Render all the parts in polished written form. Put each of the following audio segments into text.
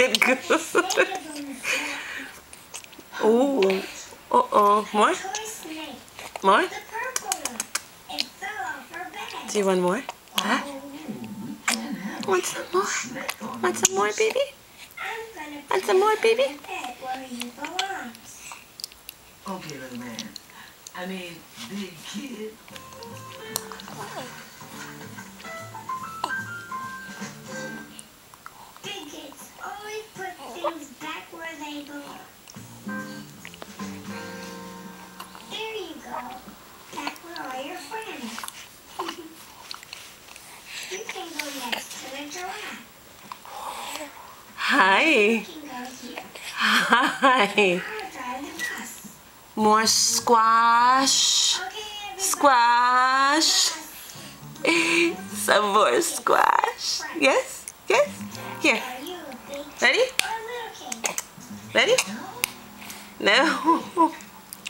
did good. Ooh. Uh-oh. More? More? Do you want more? Huh? Want some more? Want some more, baby? Want some more, baby? Okay, little man. I mean, big kid. Big kids always put things back where they belong. There you go. Back where all your friends. You can go next to the giraffe. Hi. You can go here. Hi. I'll drive the bus. More squash. Okay, everybody. Squash. Some more squash. Yes? Yes? Here. Are you a big kid Ready? or a little kid? Ready? No.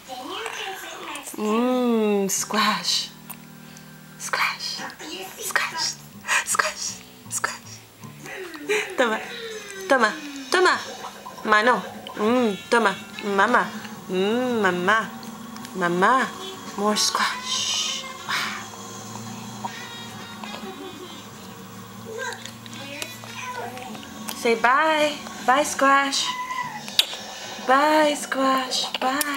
Then you can sit next to me. Squash. Squash. Your feet Squash. Squash. Squash. Toma. Toma. Toma. Mano. Toma. Mama. Mama. Mama. More squash. Look, where's Ellie? Say bye. Bye, Squash. Bye, Squash. Bye.